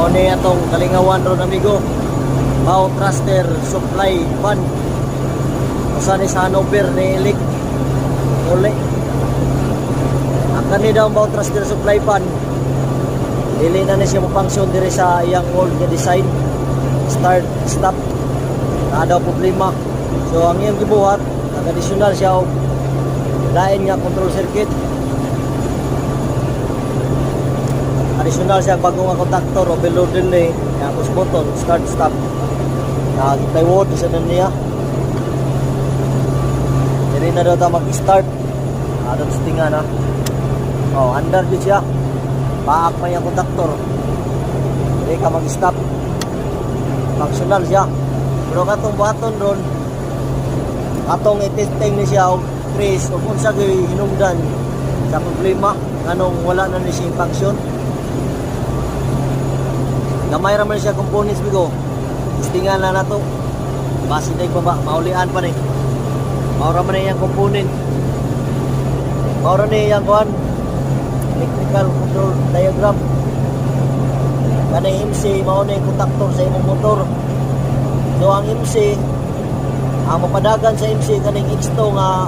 Mao ni atong kalingawan ron amigo. Bow thruster supply pan. Usa ni sa Hanover ni Elik. Uli. Ang kani daw bow thruster supply pan. Dili na ni siya mo-function diri sa iyang old nga design. Start, stop. Na daw problema. So ang iyang gibuhat, nag-additional siya og lain nga control circuit. Additional siya bagong nga contactor, overload relay, push button, start, stop. Nag-plywood sa niya. Dili na daw ta mag-start. Adong stingan na. Oh, under dito siya. Paak pa yung contactor. Dili ka mag-stop. Functional siya. Pero katong buhaton ron, katong itesting ni siya og trace o kung sa hinungdan sa problema nganong wala na ni siyang function. Gamay raman siya components bigo. Istingan na nato. Base day pa ba maulian pa ni. Maura man iyang component. Maura ni iyang kuan electrical control diagram. Kanang MC mao ni contactor sa imong motor. So ang MC ang mapadagan sa MC kaning X2 nga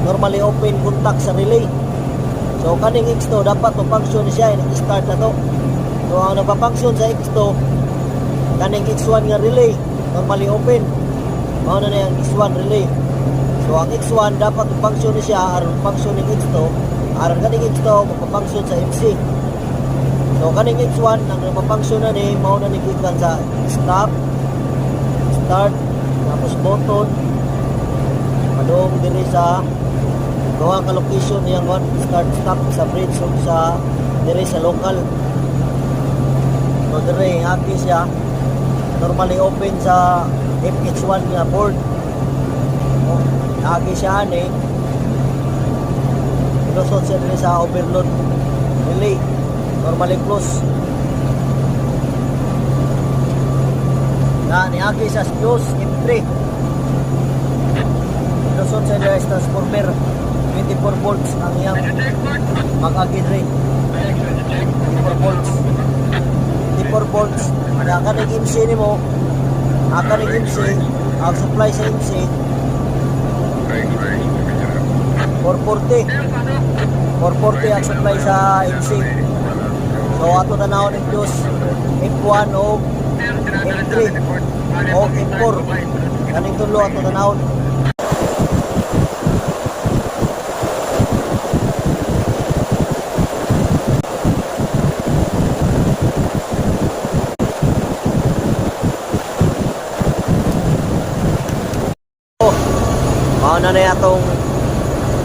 normally open contact sa relay. So kaning X2 dapat ma-function siya, i-start na to. So ang nagpa-function sa X2 kaning X1 nga relay normally open. Mao na yung X1 relay. So ang X1 dapat ma-function siya aron function ng X2 aron kaning X2 ma-function sa MC. So kaning X1 ang nagpa-function na ni mao na ni gikan sa stop, start, tapos button padung diri sa duha ka location niyang start stop sa bridge o sa diri sa local. So diri happy siya normally open sa FH1 nga board. Oh, lagi siya ani ilusot siya diri sa overload relay normally close na niagi sa close M3 ilusot siya diri sa transformer 24 volts ang iyang mag-agin rin 24 volts 24 volts na kanig MC ni mo kanig MC ang supply sa MC 440 ang supply sa MC. So ato na naon ng plus F1 o F3 o F4 kaning tulo ato na naon. Ano na atong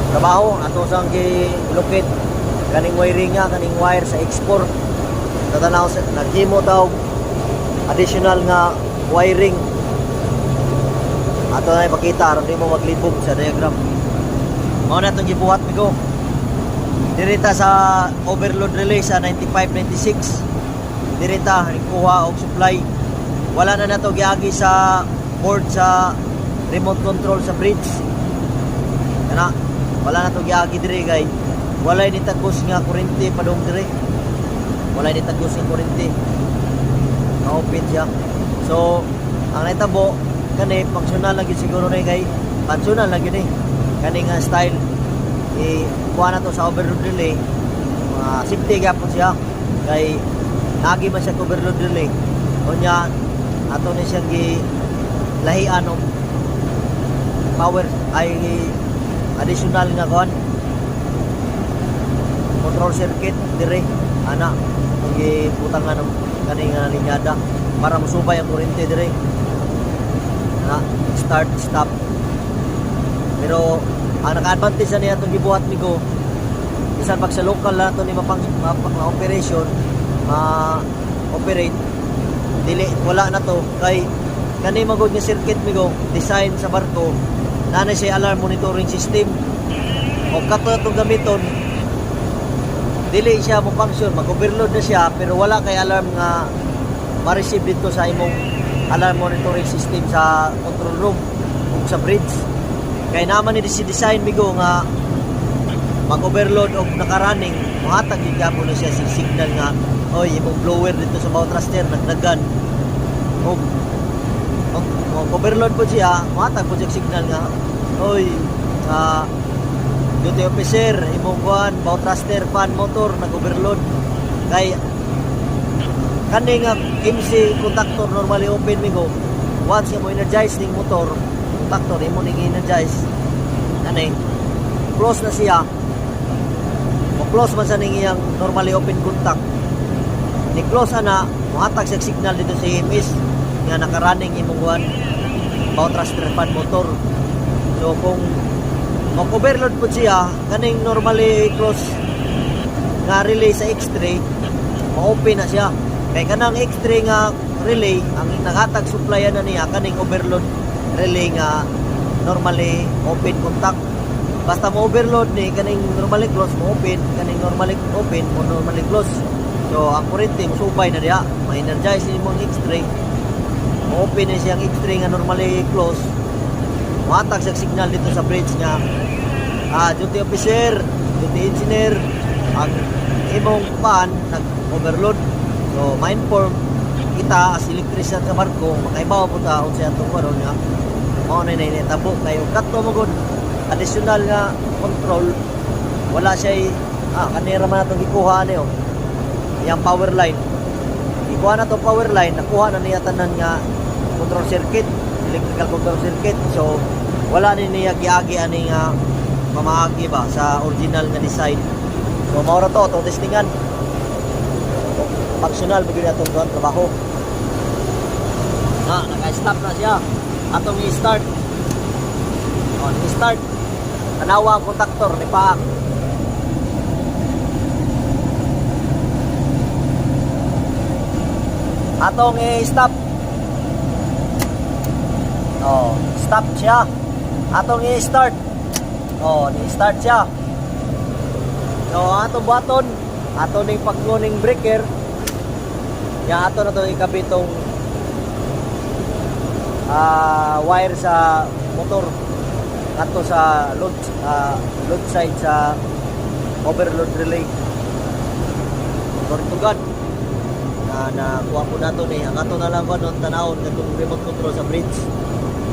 trabaho ato sang gi-locate kaning wiring nga kaning wire sa X4 tatanaw naghimo daw additional nga wiring ato na ipakita aron di mo maglibog sa diagram. Mao na atong gibuhat bigo dirita sa overload relay sa 9596 dirita kuha og supply wala na nato giagi sa board sa remote control sa bridge. Kana wala na to giagi diri kay walay ni tagos nga kuryente padung diri. Walay ni tagos nga kuryente. Na-open siya. So ang natabo kani functional lagi siguro na kay functional lagi ni. Kani nga style kuha na to sa overload relay. Safety gapon siya kay nagi man siya overload relay. Unya ato ni siya gi lahian og power ay additional nga kon control circuit dire ana gi putangan ng kani nga linyada para musubay ang kuryente dire ana start stop. Pero ang naka-advantage niya itong gibuhat nigo bisan pag sa local na ito ni mapang operation operate dili wala na to kay kani magod nga circuit migo design sa barko na siya alarm monitoring system o kato itong gamiton dili siya mo function mag-overload na siya pero wala kay alarm nga ma-receive dito sa imong alarm monitoring system sa control room o sa bridge kay naman ni si design migo nga mag-overload o nakarunning, muhatag yung gapon na siya si signal nga, oy, imong blower dito sa bow thruster, nagdagan. O, overload po siya, muhatag po siya signal nga, oy, duty officer, imong kuhan, bow thruster, fan motor, nag-overload. Kay, kani nga MC contactor normally open migo, once mo energize ning motor, contactor, imo ning energize, kani, close na siya, close man sa ning iyang normally open contact. Ni close ana, muhatag sa signal dito sa EMS nga nakarunning imong kuhan, bow thruster fan motor. So kung mag-overload po siya, kaning normally close nga relay sa X3, ma-open na siya. Kaya kanang X3 nga relay, ang naghatag supply na niya, kaning overload relay nga normally open contact. Basta mo-overload ni, kaning normally close, mo-open, kaning normally open, mo normally close. So, ang kurente, musubay na niya, ma-energize ni mong X3, mo-open na siyang X3 nga normally close, matag sa signal dito sa bridge nga, duty officer, duty engineer, ang imong pan, nag-overload. So, ma-inform kita as electrician sa barko, makaibaw po ta, kung siya itong karoon nga, mga na initabo kayo, kato mo good. Additional nga control, wala siya kanira man natong ikuha niyo yung power line, ikuha na itong power line, nakuha na niya tanan nga control circuit, electrical control circuit. So wala ni niya giagi ani nga mamaagi ba sa original nga design. So maura to testingan functional bigyan atong trabaho na naka-stop na siya atong i-start. I-start tanawa ang kontaktor ni Paak. Atong i-stop. Stop siya. Atong i-start. Ni-start siya. So atong button, atong ning pag-cloning breaker. Ya ato na to ikabit tong wire sa motor ato sa load side sa overload relay. According to God, na kuha po nato ni ang ato na lang ko nun tanawon katong remote control sa bridge.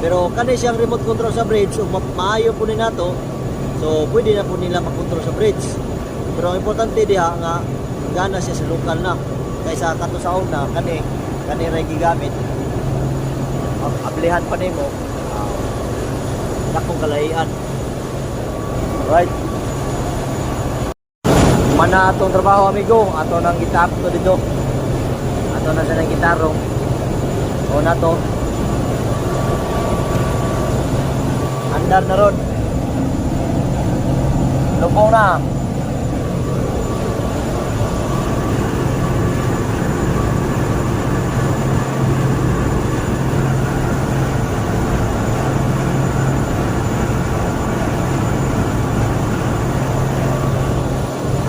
Pero kani siyang remote control sa bridge, maayo po ni nato, so pwede na po nila makontrol sa bridge. Pero ang importante diha nga gana siya sa local na, kaysa kato sa una kani ray gigamit ablihan pa nimo dakong kalahian. Right, mana atong trabaho amigo, ato nang gitap to dito, ato na sa nang gitarong o na to andar na ron lubong na.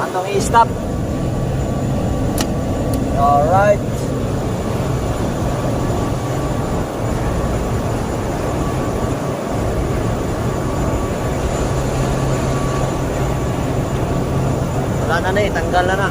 Atong i-stop. Alright. Wala na tanggal na na.